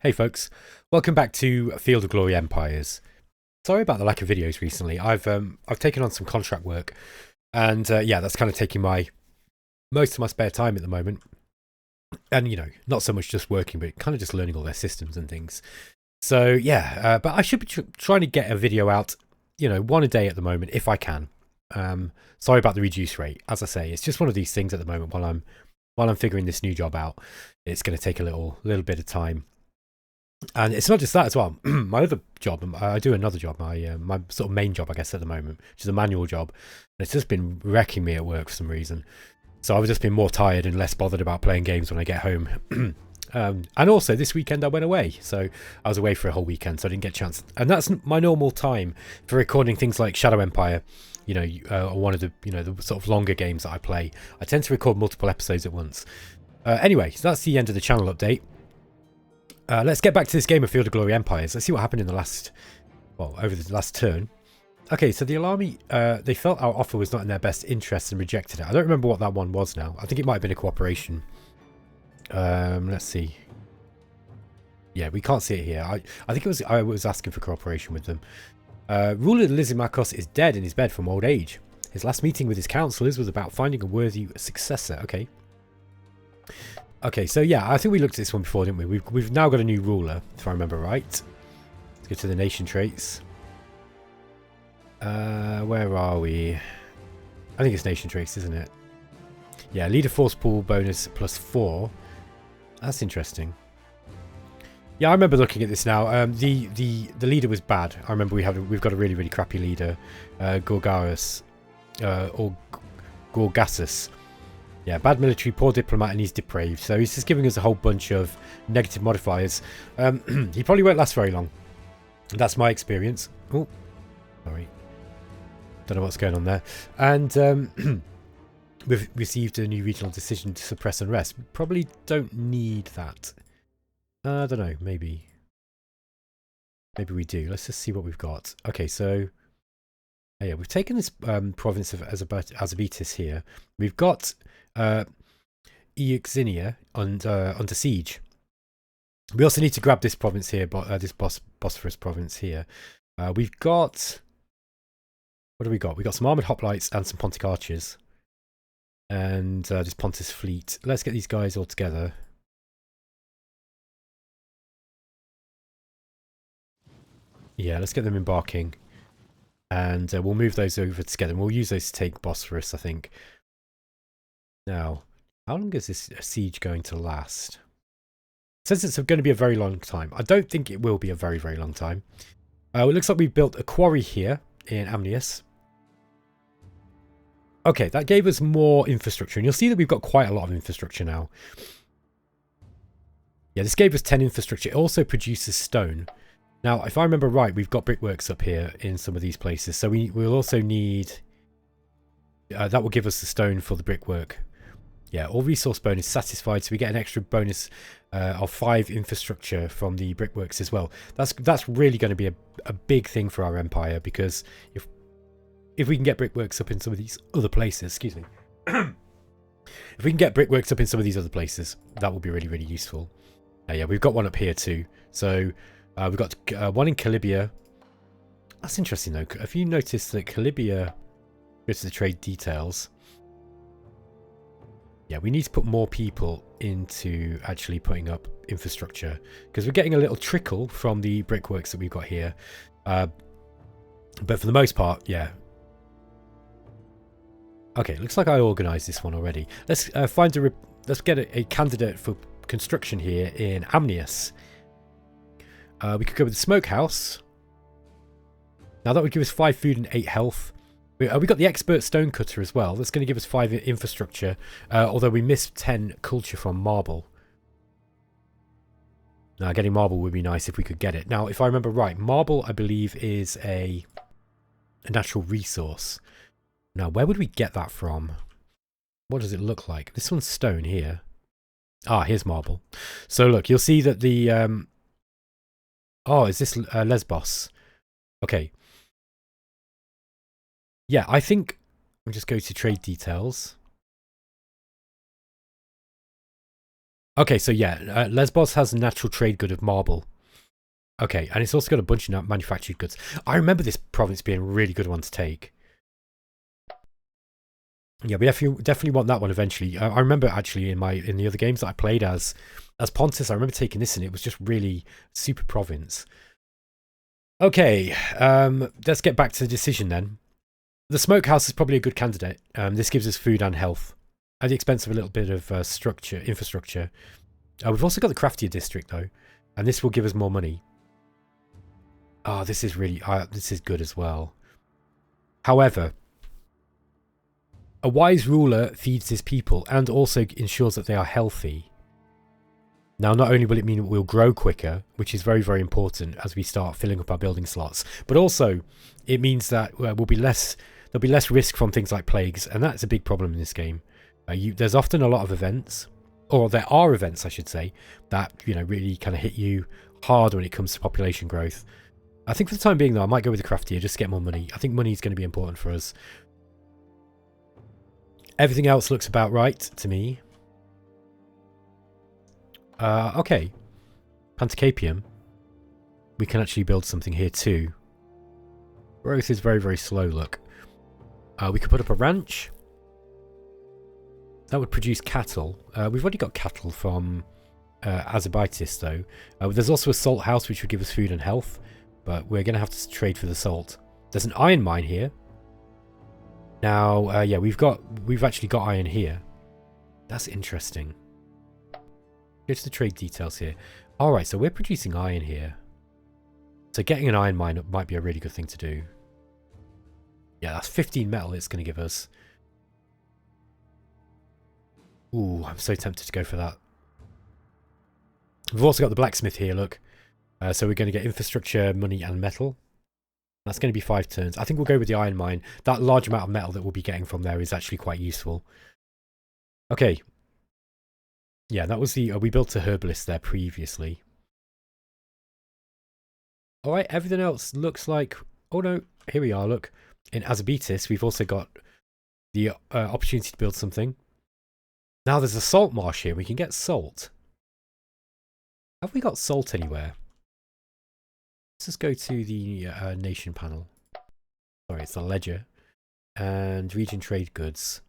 Hey folks, welcome back to Field of Glory Empires. Sorry about the lack of videos recently. I've taken on some contract work, and yeah, that's kind of taking my most of my spare time at the moment. And you know, not so much just working, but kind of just learning all their systems and things. So yeah, but I should be trying to get a video out, you know, one a day at the moment if I can. Sorry about the reduced rate. As I say, it's just one of these things at the moment while I'm figuring this new job out. It's going to take a little bit of time. And it's not just that as well. My other job, I do another job, my sort of main job, I guess, at the moment, which is a manual job. And it's just been wrecking me at work for some reason. So I've just been more tired and less bothered about playing games when I get home. And also this weekend I went away. So I was away for a whole weekend, so I didn't get a chance. And that's my normal time for recording things like Shadow Empire, you know, or one of the, you know, the sort of longer games that I play. I tend to record multiple episodes at once. Anyway, so that's the end of the channel update. Let's get back to this game of Field of Glory Empires. Let's see what happened in the last, well, over the last turn. Okay, so the Alami, they felt our offer was not in their best interest and rejected it. I don't remember what that one was now. I think it might have been a cooperation. Let's see. Yeah, we can't see it here. I think I was asking for cooperation with them. Ruler Lysimachos is dead in his bed from old age. His last meeting with his councillors was about finding a worthy successor. Okay. Okay, so yeah, I think we looked at this one before, didn't we? We've now got a new ruler, if I remember right. Let's go to the nation traits. Where are we? I think it's nation traits, isn't it? Yeah, leader force pool bonus +4. That's interesting. Yeah, I remember looking at this now. The leader was bad. I remember we've got a really crappy leader, Gorgaris, or Gorgasus. Yeah, bad military, poor diplomat, and he's depraved. So he's just giving us a whole bunch of negative modifiers. He probably won't last very long. That's my experience. Oh, sorry. Don't know what's going on there. And we've received a new regional decision to suppress unrest. We probably don't need that. I don't know. Maybe we do. Let's just see what we've got. Okay, so yeah, we've taken this province of Azabitis here. We've got Euxinia under siege. We also need to grab this province here, but this Bosphorus province here. We've got, what do we got? We got some armored hoplites and some Pontic archers, and this Pontus fleet. Let's get these guys all together. Yeah, let's get them embarking, and we'll move those over together. And we'll use those to take Bosphorus, I think. Now, how long is this siege going to last? It says it's going to be a very long time. I don't think it will be a very long time. It looks like we've built a quarry here in Amnius. Okay, that gave us more infrastructure. And you'll see that we've got quite a lot of infrastructure now. Yeah, this gave us 10 infrastructure. It also produces stone. Now, if I remember right, we've got brickworks up here in some of these places. So we'll also need... that will give us the stone for the brickwork. Yeah, all resource bonus satisfied, so we get an extra bonus of 5 infrastructure from the brickworks as well. That's really going to be a big thing for our empire, because if we can get brickworks up in some of these other places, excuse me, if we can get brickworks up in some of these other places, that will be really useful. Yeah, we've got one up here too. So we've got one in Calibia. That's interesting though. Have you noticed that Calibia, go to the trade details? Yeah, we need to put more people into actually putting up infrastructure, because we're getting a little trickle from the brickworks that we've got here. But for the most part, yeah. Okay, looks like I organised this one already. Let's let's get a candidate for construction here in Amnius. We could go with the smokehouse. Now that would give us 5 food and 8 health. We got the expert stonecutter as well. That's going to give us 5 infrastructure, although we missed 10 culture from marble. Now, getting marble would be nice if we could get it. Now, if I remember right, marble, I believe, is a natural resource. Now, where would we get that from? What does it look like? This one's stone here. Ah, here's marble. So, look, you'll see that the... oh, is this Lesbos? Okay. Yeah, I think we'll just go to trade details. Okay, so yeah, Lesbos has a natural trade good of marble. Okay, and it's also got a bunch of manufactured goods. I remember this province being a really good one to take. Yeah, we definitely want that one eventually. I remember actually in the other games that I played as Pontus, I remember taking this and it was just really super province. Okay, let's get back to the decision then. The smokehouse is probably a good candidate. This gives us food and health at the expense of a little bit of infrastructure. We've also got the craftier district though, and this will give us more money. Oh, this is really this is good as well. However, a wise ruler feeds his people and also ensures that they are healthy. Now, not only will it mean we'll grow quicker, which is very, very important as we start filling up our building slots, but also it means that there'll be less risk from things like plagues, and that's a big problem in this game. There's often a lot of events, or there are events, I should say, that really kind of hit you hard when it comes to population growth. I think for the time being, though, I might go with the craftier just to get more money. I think money is going to be important for us. Everything else looks about right to me. Okay. Panticapium. We can actually build something here too. Growth is very, very slow, look. We could put up a ranch. That would produce cattle. We've already got cattle from Azerbaitis, though. There's also a salt house, which would give us food and health. But we're going to have to trade for the salt. There's an iron mine here. Now, yeah, we've actually got iron here. That's interesting. Go to the trade details here. Alright, so we're producing iron here. So getting an iron mine might be a really good thing to do. Yeah, that's 15 metal it's going to give us. Ooh, I'm so tempted to go for that. We've also got the blacksmith here, look. So we're going to get infrastructure, money and metal. That's going to be 5 turns. I think we'll go with the iron mine. That large amount of metal that we'll be getting from there is actually quite useful. Okay. Yeah, that was we built a herbalist there previously. Alright, everything else looks like... Oh no, here we are, look. In Azerbaitis, we've also got the opportunity to build something. Now there's a salt marsh here. We can get salt. Have we got salt anywhere? Let's just go to the nation panel. Sorry, it's the ledger. And region trade goods.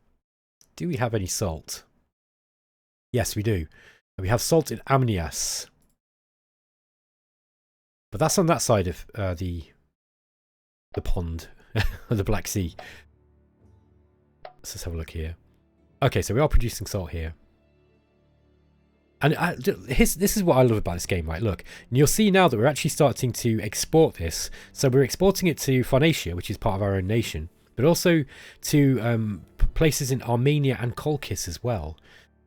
Do we have any salt? Yes, we do. We have salt in Amnias. But that's on that side of the pond, the Black Sea. Let's just have a look here. Okay, so we are producing salt here. And this is what I love about this game, right? Look, and you'll see now that we're actually starting to export this. So we're exporting it to Phoenicia, which is part of our own nation, but also to places in Armenia and Colchis as well.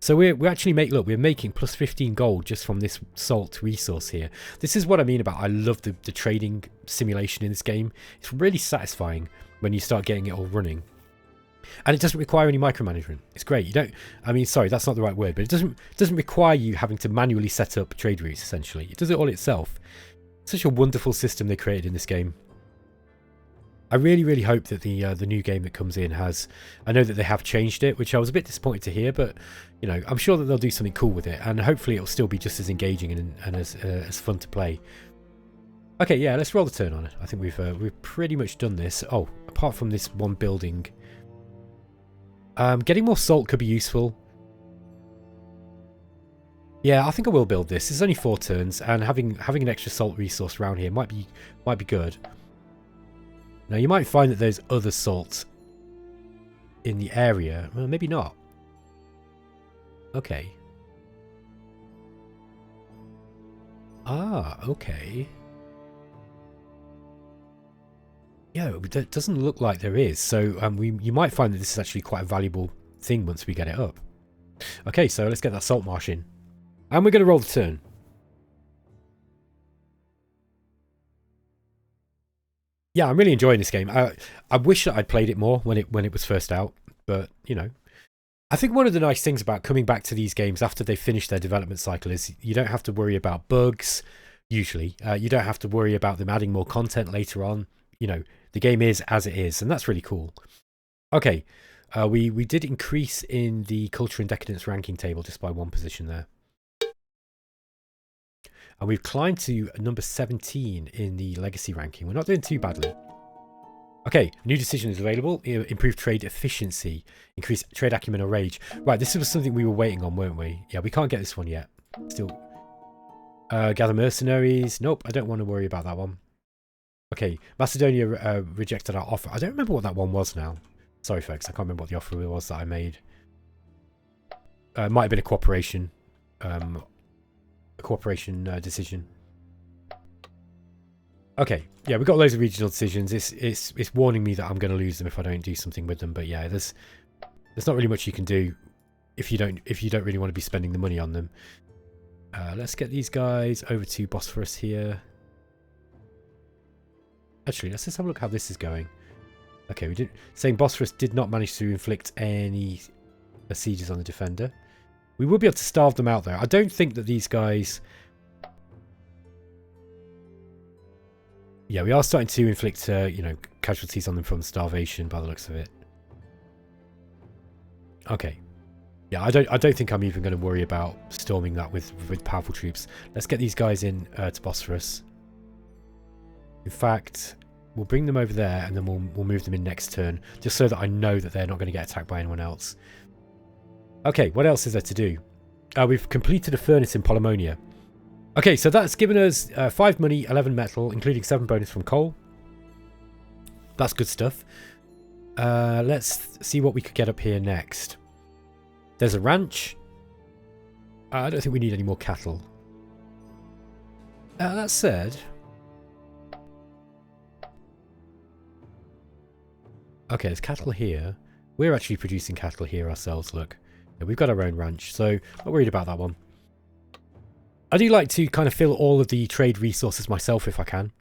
So we're actually we're making plus 15 gold just from this salt resource here. This is what I mean about I love the trading simulation in this game. It's really satisfying when you start getting it all running. And it doesn't require any micromanagement. It's great. You don't, I mean, sorry, that's not the right word, but it doesn't require you having to manually set up trade routes, essentially. It does it all itself. Such a wonderful system they created in this game. I really, really hope that the new game that comes in has... I know that they have changed it, which I was a bit disappointed to hear, but, you know, I'm sure that they'll do something cool with it, and hopefully it'll still be just as engaging and as fun to play. Okay, yeah, let's roll the turn on it. I think we've pretty much done this. Oh, apart from this one building... getting more salt could be useful. Yeah, I think I will build this. It's only 4 turns, and having an extra salt resource around here might be good. Now you might find that there's other salt in the area. Well, maybe not. Okay. Ah, okay. Yeah, it doesn't look like there is. So you might find that this is actually quite a valuable thing once we get it up. Okay, so let's get that salt marsh in. And we're going to roll the turn. Yeah, I'm really enjoying this game. I wish that I'd played it more when it was first out. But, you know. I think one of the nice things about coming back to these games after they finish their development cycle is you don't have to worry about bugs, usually. You don't have to worry about them adding more content later on. You know, the game is as it is, and that's really cool. Okay, we did increase in the culture and decadence ranking table just by 1 position there. And we've climbed to number 17 in the legacy ranking. We're not doing too badly. Okay, new decision is available. Improve trade efficiency. Increase trade acumen or rage. Right, this was something we were waiting on, weren't we? Yeah, we can't get this one yet. Still. Gather mercenaries. Nope, I don't want to worry about that one. Okay, Macedonia rejected our offer. I don't remember what that one was now. Sorry, folks, I can't remember what the offer was that I made. It might have been a cooperation. Decision. Okay, yeah, we've got loads of regional decisions. It's warning me that I'm going to lose them if I don't do something with them. But yeah, there's not really much you can do if you don't really want to be spending the money on them. Let's get these guys over to Bosphorus here. Actually, let's just have a look how this is going. Okay, saying Bosphorus did not manage to inflict any sieges on the defender. We will be able to starve them out though. I don't think that these guys... Yeah, we are starting to inflict, you know, casualties on them from starvation by the looks of it. Okay. Yeah, I don't think I'm even going to worry about storming that with powerful troops. Let's get these guys in to Bosphorus. In fact, we'll bring them over there and then we'll move them in next turn, just so that I know that they're not going to get attacked by anyone else. Okay, what else is there to do? We've completed a furnace in Polemonia. Okay, so that's given us 5 money, 11 metal, including 7 bonus from coal. That's good stuff. Let's see what we could get up here next. There's a ranch. I don't think we need any more cattle. That said... Okay, there's cattle here. We're actually producing cattle here ourselves, look. Yeah, we've got our own ranch, so not worried about that one. I do like to kind of fill all of the trade resources myself if I can.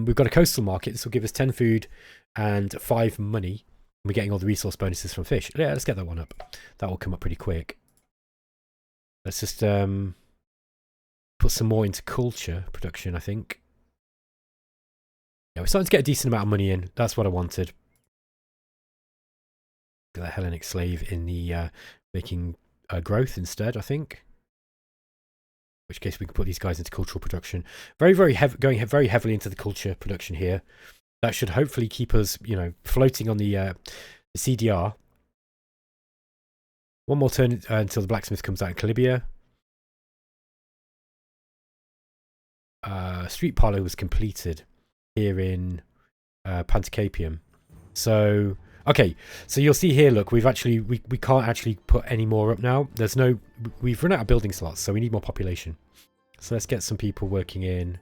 We've got a coastal market. This will give us 10 food and 5 money. We're getting all the resource bonuses from fish. Yeah, let's get that one up. That will come up pretty quick. Let's just put some more into culture production, I think. Yeah, we're starting to get a decent amount of money in. That's what I wanted. Get that Hellenic slave in the making growth instead, I think. In which case we can put these guys into cultural production. Going very heavily into the culture production here. That should hopefully keep us, you know, floating on the CDR. One more turn until the blacksmith comes out in Calibia. Street parlor was completed here in Panticapium. So, okay, so you'll see here, look, we can't actually put any more up now. We've run out of building slots, so we need more population. So let's get some people working in.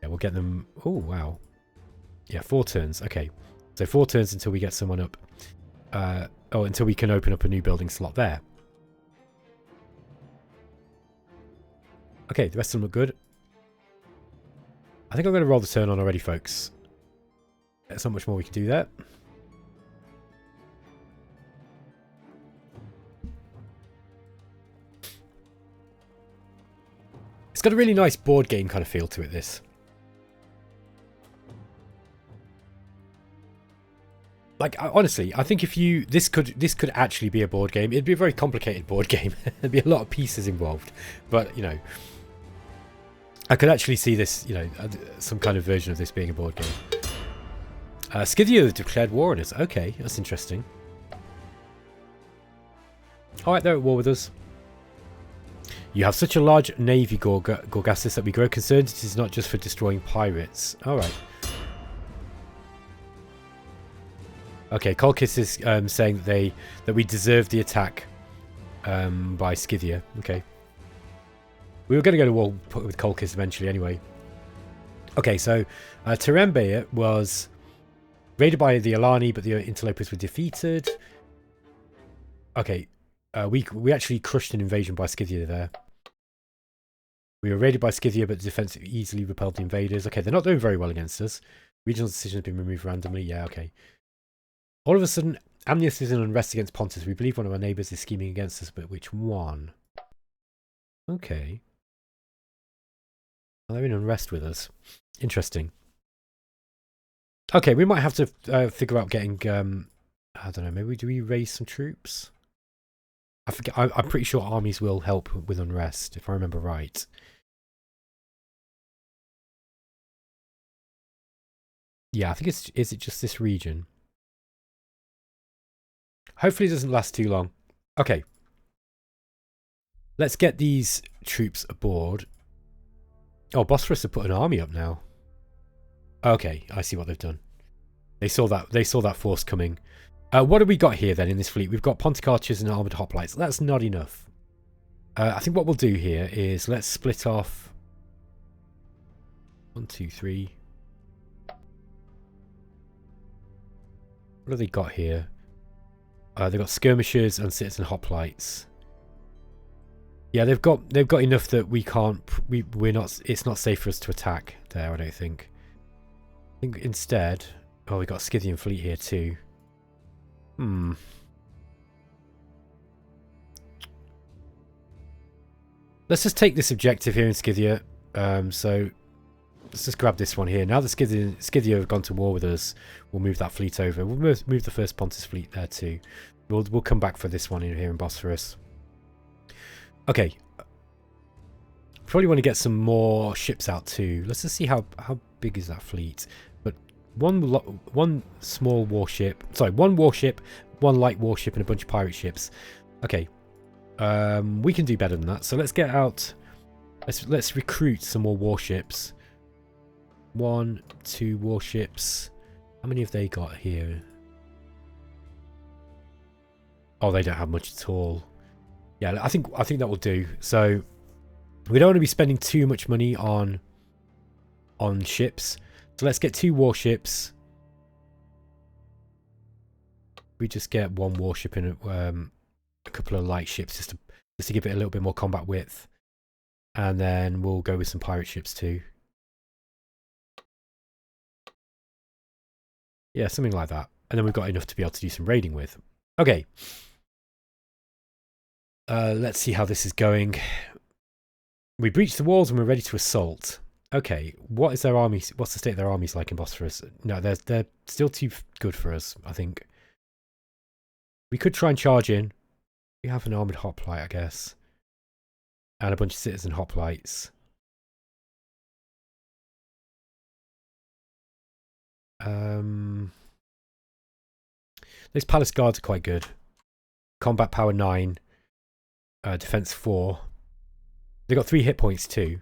Yeah, we'll get them. Oh, wow. Yeah, 4 turns. Okay. So 4 turns until we get someone up. Until we can open up a new building slot there. Okay, the rest of them look good. I think I'm going to roll the turn on already, folks. There's not much more we can do there. It's got a really nice board game kind of feel to it, this. Like, honestly, I think if this could actually be a board game. It'd be a very complicated board game. There'd be a lot of pieces involved. But, you know, I could actually see this, you know, some kind of version of this being a board game. Scythia declared war on us. Okay, that's interesting. Alright, they're at war with us. You have such a large navy, Gorgassus, that we grow concerned it is not just for destroying pirates. Alright. Okay, Colchis is saying that we deserve the attack by Scythia. Okay. We were going to go to war with Colchis eventually anyway. Okay, so Terembe was raided by the Alani, but the interlopers were defeated. Okay, we actually crushed an invasion by Scythia there. We were raided by Scythia, but the defense easily repelled the invaders. Okay, they're not doing very well against us. Regional decision has been removed randomly. Yeah, okay. All of a sudden, Amnius is in unrest against Pontus. We believe one of our neighbours is scheming against us, but which one? Okay. Well, they're in unrest with us. Interesting. Okay, we might have to figure out getting... I don't know, maybe do we raise some troops? I forget. I'm pretty sure armies will help with unrest, if I remember right. Yeah, I think it's... Is it just this region? Hopefully it doesn't last too long. Okay. Let's get these troops aboard. Oh, Bosphorus have put an army up now. Okay, I see what they've done. They saw that force coming. What have we got here then in this fleet? We've got Pontic archers and armoured hoplites. That's not enough. I think what we'll do here is let's split off 1, 2, 3. What have they got here? They've got skirmishers and citizen hoplites. Yeah, they've got enough that we can't. We're not. It's not safe for us to attack there. I don't think. I think instead. Oh, we got a Scythian fleet here too. Let's just take this objective here in Scythia. So let's just grab this one here. Now that Scythia have gone to war with us, we'll move that fleet over. We'll move the first Pontus fleet there too. We'll come back for this one in here in Bosphorus. Okay. Probably want to get some more ships out too. Let's just see how big is that fleet. But one small warship. Sorry, one warship, one light warship, and a bunch of pirate ships. Okay. We can do better than that. So let's get out. Let's recruit some more warships. 1, 2 warships. How many have they got here? Oh, they don't have much at all. Yeah, I think that will do. So we don't want to be spending too much money on ships. So let's get 2 warships. We just get 1 warship and a couple of light ships just to give it a little bit more combat width. And then we'll go with some pirate ships too. Yeah, something like that. And then we've got enough to be able to do some raiding with. Okay. Let's see how this is going. We breached the walls and we're ready to assault. Okay, what is their army? What's the state of their armies like in Bosphorus? No, they're still too good for us, I think. We could try and charge in. We have an armoured hoplite, I guess. And a bunch of citizen hoplites. Those palace guards are quite good. Combat power 9. Defense 4. They got 3 hit points too.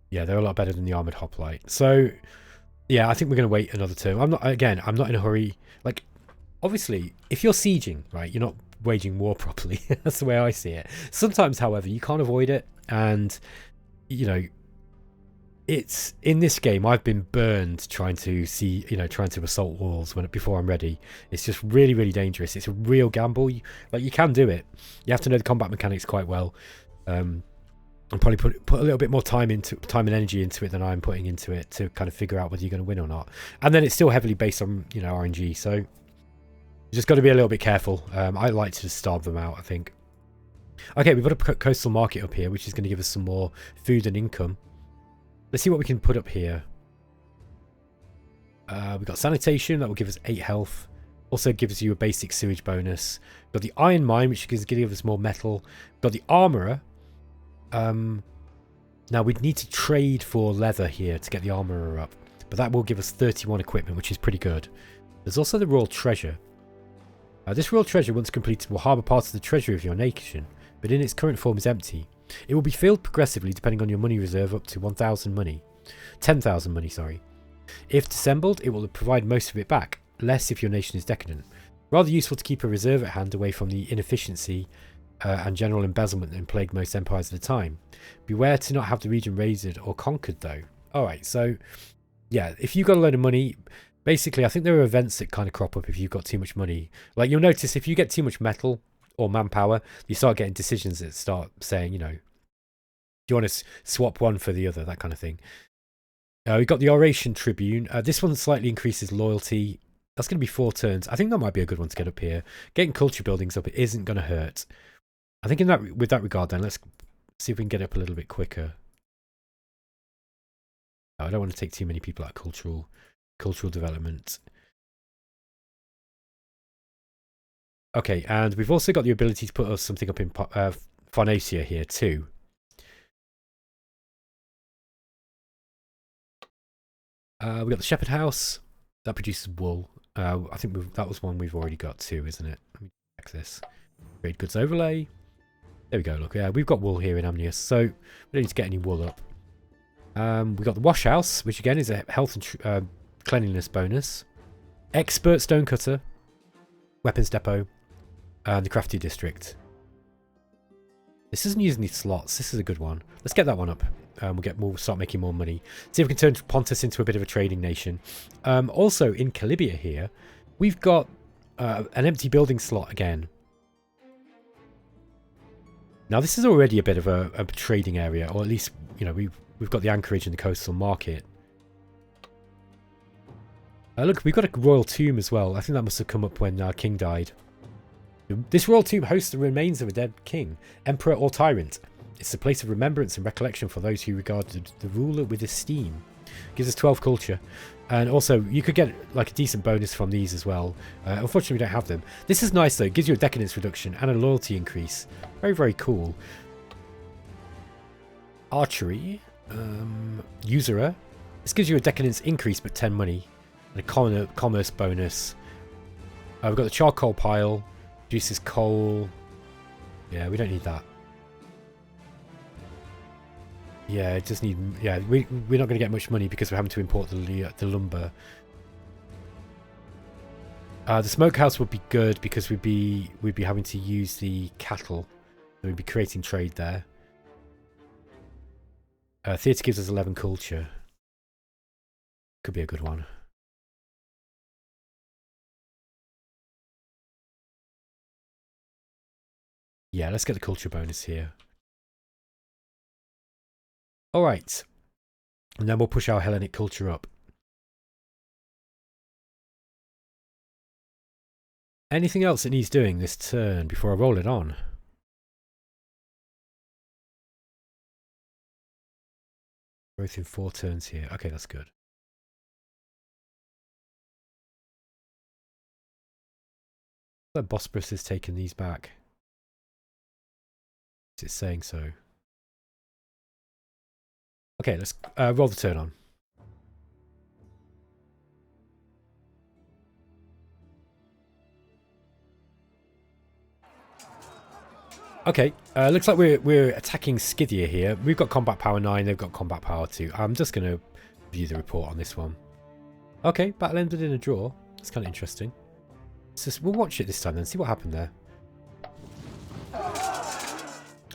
Yeah, they're a lot better than the armoured hoplite. So, yeah, I think we're going to wait another turn. I'm not in a hurry. Like, obviously, if you're sieging, right, you're not waging war properly. That's the way I see it. Sometimes, however, you can't avoid it. And, you know, it's in this game I've been burned trying to assault walls before I'm ready. It's just really, really dangerous. It's a real gamble. You can do it. You have to know the combat mechanics quite well. And probably put a little bit more time and energy into it than I'm putting into it to kind of figure out whether you're going to win or not. And then it's still heavily based on RNG, so you just got to be a little bit careful. I like to just starve them out, I think. Okay, we've got a coastal market up here, which is going to give us some more food and income. Let's see what we can put up here. We've got sanitation, that will give us 8 health. Also gives you a basic sewage bonus. We've got the iron mine, which is going to give us more metal. We've got the armourer. Now we'd need to trade for leather here to get the armourer up. But that will give us 31 equipment, which is pretty good. There's also the royal treasure. This royal treasure, once completed, will harbour parts of the treasury of your nation, but in its current form is empty. It will be filled progressively depending on your money reserve up to 1,000 money. 10,000 money, sorry. If dissembled, it will provide most of it back, less if your nation is decadent. Rather useful to keep a reserve at hand away from the inefficiency and general embezzlement that plagued most empires at the time. Beware to not have the region raided or conquered, though. Alright, so, yeah, if you've got a load of money, basically, I think there are events that kind of crop up if you've got too much money. Like, you'll notice if you get too much metal or manpower, you start getting decisions that start saying, do you want to swap one for the other, that kind of thing. We've got the Oration Tribune. This one slightly increases loyalty. That's going to be 4 turns. I think that might be a good one to get up here. Getting culture buildings up, it isn't going to hurt. I think with that regard then, let's see if we can get up a little bit quicker. I don't want to take too many people out of cultural development. Okay, and we've also got the ability to put us something up in Pharnacia here too. We've got the Shepherd House. That produces wool. I think that was one we've already got too, isn't it? Let me check this. Trade goods overlay. There we go, look. Yeah, we've got wool here in Amnius, so we don't need to get any wool up. We've got the Wash House, which again is a health and cleanliness bonus. Expert Stonecutter. Weapons Depot. And the Crafty District. This isn't using these slots. This is a good one. Let's get that one up. We'll start making more money. See if we can turn Pontus into a bit of a trading nation. Also, in Calibia here, we've got an empty building slot again. Now, this is already a bit of a trading area, or at least, you know, we've got the anchorage in the coastal market. Look, we've got a royal tomb as well. I think that must have come up when our king died. This royal tomb hosts the remains of a dead king, emperor or tyrant. It's a place of remembrance and recollection for those who regarded the ruler with esteem. Gives us 12 culture. And also, you could get like a decent bonus from these as well. Unfortunately, we don't have them. This is nice though. It gives you a decadence reduction and a loyalty increase. Very, very cool. Archery. Usurer. This gives you a decadence increase but 10 money. And a commerce bonus. We've got the charcoal pile. Produces coal. Yeah, we don't need that. Yeah, it does need. Yeah, we're not going to get much money because we're having to import the lumber. The smokehouse would be good because we'd be having to use the cattle. So we'd be creating trade there. Theatre gives us 11 culture. Could be a good one. Yeah, let's get the culture bonus here. Alright. And then we'll push our Hellenic culture up. Anything else it needs doing this turn before I roll it on? Growth in 4 turns here. Okay, that's good. That Bosporus is taking these back. It's saying so. Okay, let's roll the turn on. Okay, looks like we're attacking Skythia here. We've got combat power 9, they've got combat power 2. I'm just going to view the report on this one. Okay, battle ended in a draw. That's kind of interesting. We'll watch it this time then, see what happened there.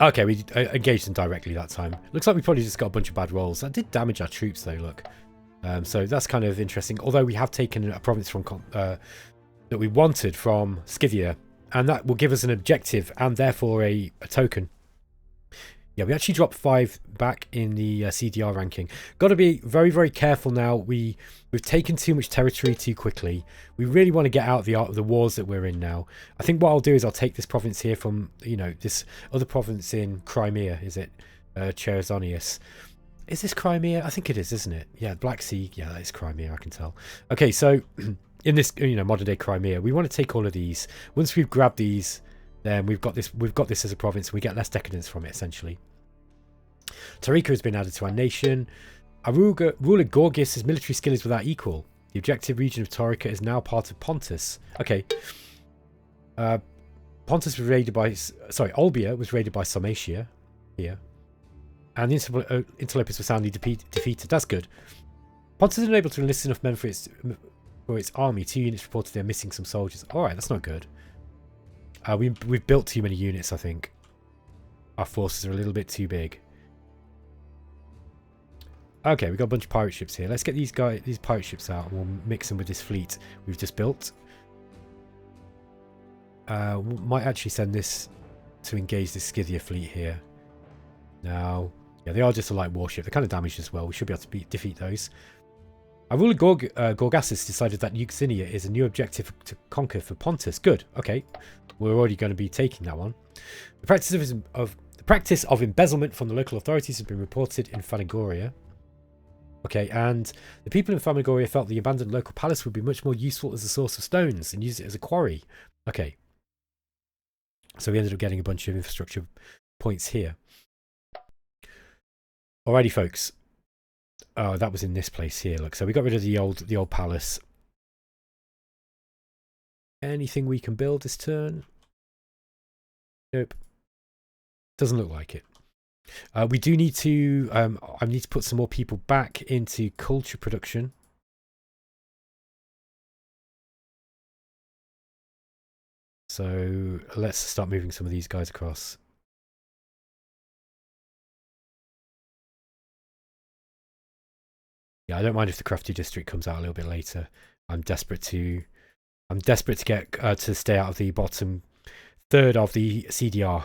Okay, we engaged them directly that time. Looks like we probably just got a bunch of bad rolls. That did damage our troops though, look. So that's kind of interesting. Although we have taken a province from that we wanted from Skythia. And that will give us an objective and therefore a token. Yeah, we actually dropped 5 back in the CDR ranking. Got to be very, very careful now. We've taken too much territory too quickly. We really want to get out of the wars that we're in now. I think what I'll do is I'll take this province here from, you know, this other province in Crimea. Is it Cherasonius? Is this Crimea? I think it is, isn't it? Yeah, Black Sea. Yeah, that is Crimea, I can tell. Okay, so in this, you know, modern day Crimea, we want to take all of these. Once we've grabbed these, then we've got this as a province, and we get less decadence from it, essentially. Tarika has been added to our nation. Our ruler Gorgias' military skill is without equal. The objective region of Tarika is now part of Pontus. Okay. Pontus was raided by... Sorry, Olbia was raided by Sarmatia here. And the Interlopers were soundly defeated. That's good. Pontus is unable to enlist enough men for its army. 2 units reported they're missing some soldiers. Alright, that's not good. We've built too many units, I think. Our forces are a little bit too big. Okay, we've got a bunch of pirate ships here. Let's get these pirate ships out and we'll mix them with this fleet we've just built. We might actually send this to engage this Scythia fleet here. Now, yeah, they are just a light warship. They're kind of damaged as well. We should be able to defeat those. Our ruler Gorgasis decided that Euxinia is a new objective to conquer for Pontus. Good. Okay, we're already going to be taking that one. The practice of embezzlement from the local authorities has been reported in Phanagoria. Okay, and the people in Phanagoria felt the abandoned local palace would be much more useful as a source of stones and use it as a quarry. Okay. So we ended up getting a bunch of infrastructure points here. Alrighty, folks. Oh, that was in this place here. Look, so we got rid of the old palace. Anything we can build this turn? Nope. Doesn't look like it. We do need to. I need to put some more people back into culture production. So let's start moving some of these guys across. Yeah, I don't mind if the crafty district comes out a little bit later. I'm desperate to get to stay out of the bottom third of the CDR.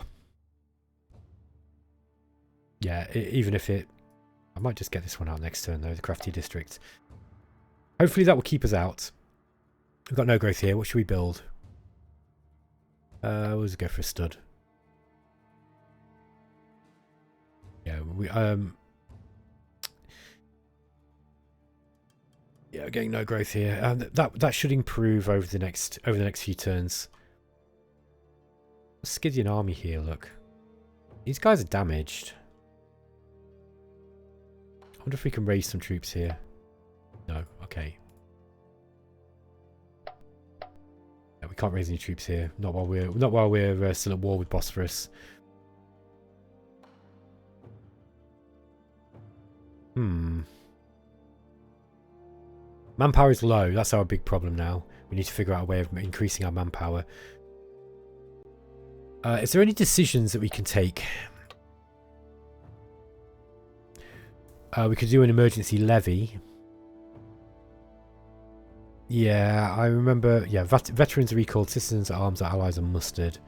Yeah, even if it... I might just get this one out next turn though, the crafty district. Hopefully that will keep us out. We've got no growth here. What should we build? We'll just go for a stud. Yeah, yeah, getting no growth here. That should improve over the next few turns. Scythian army here. Look, these guys are damaged. I wonder if we can raise some troops here. No, okay. Yeah, we can't raise any troops here. Not while we're still at war with Bosphorus. Manpower is low. That's our big problem now. We need to figure out a way of increasing our manpower. Is there any decisions that we can take? We could do an emergency levy. Yeah, I remember. Yeah, veterans are recalled, citizens at arms, allies are mustered.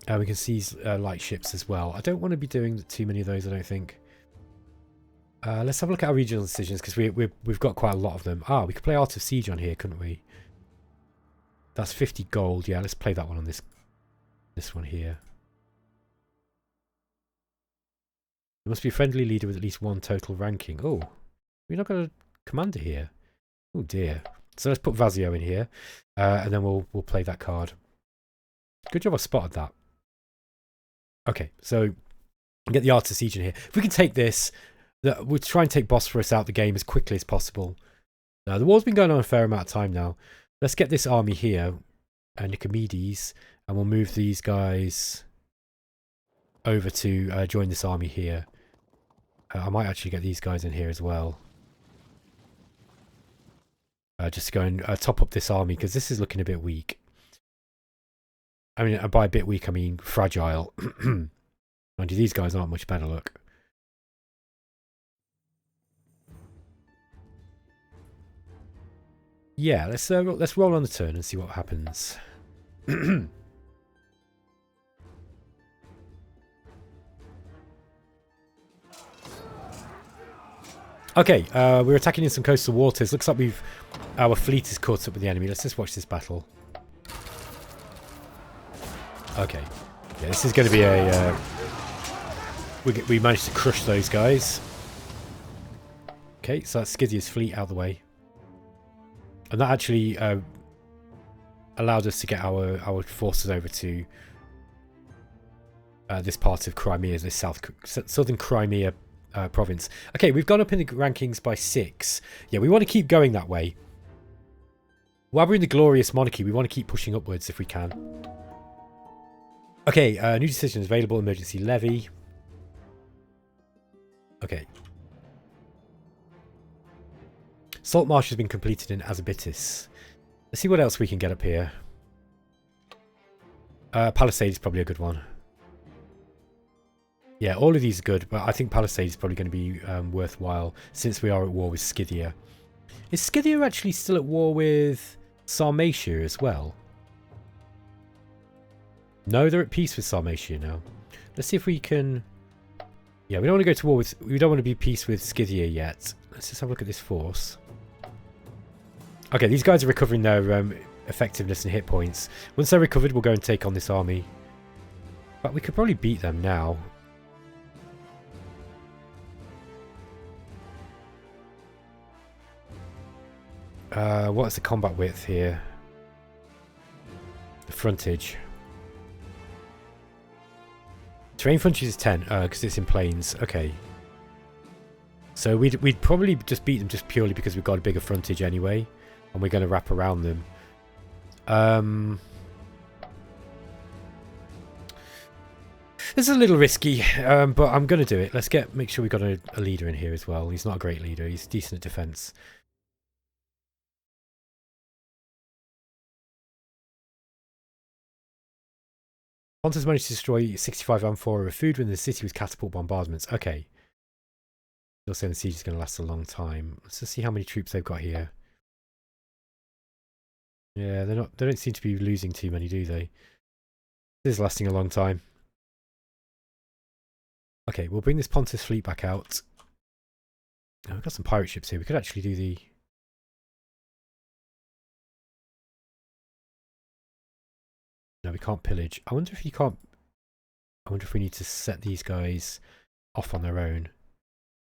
We can seize light ships as well. I don't want to be doing too many of those, I don't think. Let's have a look at our regional decisions, because we've got quite a lot of them. Ah, we could play Art of Siege on here, couldn't we? That's 50 gold. Yeah, let's play that one on this one here. There must be a friendly leader with at least one total ranking. Oh, we're not got a commander here. Oh dear. So let's put Vazio in here, and then we'll play that card. Good job I spotted that. Okay, so get the Art of Siege in here. If we can take this, we'll try and take Bosphorus out the game as quickly as possible. The war's been going on a fair amount of time now. Let's get this army here, Nicomedes, and we'll move these guys over to join this army here. I might actually get these guys in here as well. Just to go and top up this army, because this is looking a bit weak. I mean, by a bit weak, I mean fragile. Mind you, these guys aren't much better, look. Yeah, let's roll on the turn and see what happens. Okay, we're attacking in some coastal waters. Looks like our fleet is caught up with the enemy. Let's just watch this battle. Okay, yeah, this is going to be a... we managed to crush those guys. Okay, so that's Scythia's fleet out of the way. And that actually allowed us to get our forces over to this part of Crimea, this southern Crimea province. Okay, we've gone up in the rankings by 6. Yeah, we want to keep going that way. While we're in the glorious monarchy, we want to keep pushing upwards if we can. Okay, new decisions available, emergency levy. Okay. Salt Marsh has been completed in Azabitis. Let's see what else we can get up here. Palisade is probably a good one. Yeah, all of these are good, but I think Palisade is probably going to be worthwhile since we are at war with Scythia. Is Scythia actually still at war with Sarmatia as well? No, they're at peace with Sarmatia now. Let's see if we can... Yeah, we don't want to go to war with... We don't want to be at peace with Scythia yet. Let's just have a look at this force. Okay, these guys are recovering their effectiveness and hit points. Once they're recovered, we'll go and take on this army. But we could probably beat them now. What is the combat width here? The frontage. Terrain frontage is 10, because it's in plains. Okay. So we'd probably just beat them just purely because we've got a bigger frontage anyway. And we're going to wrap around them. This is a little risky, but I'm going to do it. Let's make sure we've got a leader in here as well. He's not a great leader. He's decent at defense. Pontus managed to destroy 65 amphora of food when the city was catapult bombardments. Okay. Still saying the siege is going to last a long time. Let's just see how many troops they've got here. Yeah, they don't seem to be losing too many, do they? This is lasting a long time. Okay, we'll bring this Pontus fleet back out. Oh, we've got some pirate ships here. We could actually do the... No, we can't pillage. I wonder if you can't... I wonder if we need to set these guys off on their own.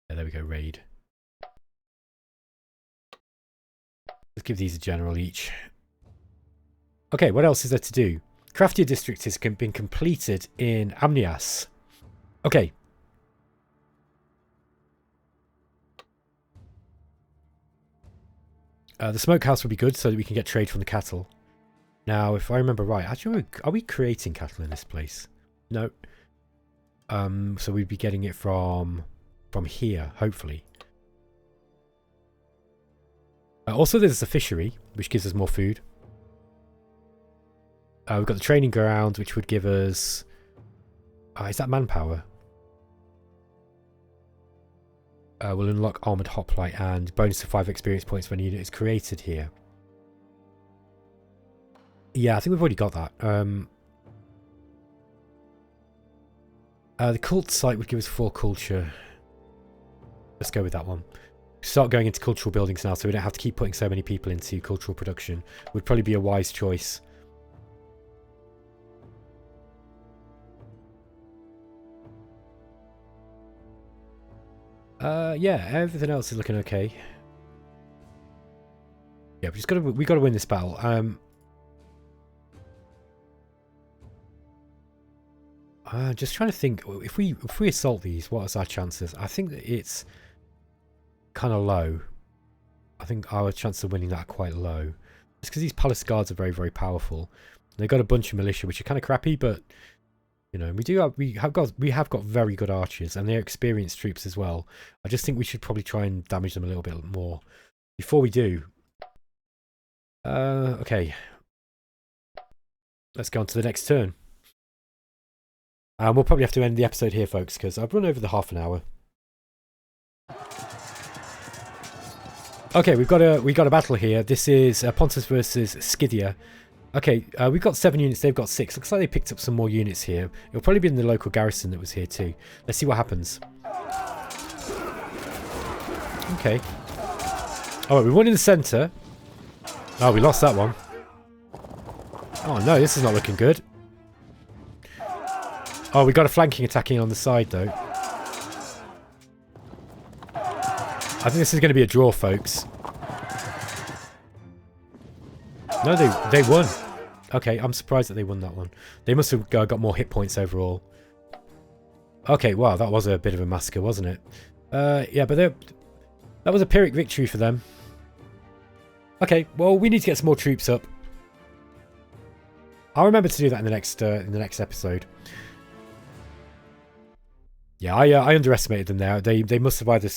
Yeah, there we go, raid. Let's give these a general each. Okay, what else is there to do? Craftier district has been completed in Amnias. Okay. The smokehouse will be good so that we can get trade from the cattle. Now, if I remember right, actually, are we creating cattle in this place? No. So we'd be getting it from here, hopefully. Also, there's the fishery, which gives us more food. We've got the training ground, which would give us... is that manpower? We'll unlock armoured hoplite and bonus of 5 experience points when a unit is created here. Yeah, I think we've already got that. The cult site would give us 4 culture. Let's go with that one. Start going into cultural buildings now, so we don't have to keep putting so many people into cultural production. Would probably be a wise choice. Yeah, everything else is looking okay. Yeah, we gotta win this battle. Just trying to think, if we assault these, what is our chances? I think that it's kind of low. I think our chances of winning that are quite low. It's because these palace guards are very, very powerful. They've got a bunch of militia, which are kind of crappy, but you know, we have got very good archers, and they're experienced troops as well. I just think we should probably try and damage them a little bit more before we do. Okay. Let's go on to the next turn. We'll probably have to end the episode here, folks, because I've run over the half an hour. Okay, we've got a battle here. This is Pontus versus Skythian. Okay, we've got 7 units. They've got 6. Looks like they picked up some more units here. It'll probably be in the local garrison that was here too. Let's see what happens. Okay. Oh, we won in the centre. Oh, we lost that one. Oh no, this is not looking good. Oh, we got a flanking attacking on the side, though. I think this is going to be a draw, folks. No, they won. Okay, I'm surprised that they won that one. They must have got more hit points overall. Okay, wow, that was a bit of a massacre, wasn't it? Yeah, but that was a Pyrrhic victory for them. Okay, well, we need to get some more troops up. I'll remember to do that in the next episode. Yeah, I underestimated them there. They must have either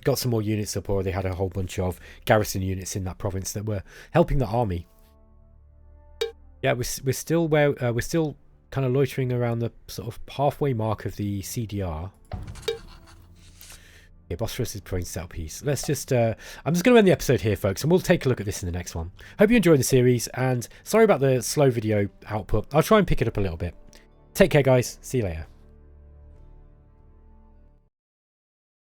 got some more units up, or they had a whole bunch of garrison units in that province that were helping the army. Yeah, we're still kind of loitering around the sort of halfway mark of the CDR. Yeah, Bosphorus is prone to settle peace. Let's just I'm just going to end the episode here, folks, and we'll take a look at this in the next one. Hope you enjoyed the series, and sorry about the slow video output. I'll try and pick it up a little bit. Take care, guys. See you later.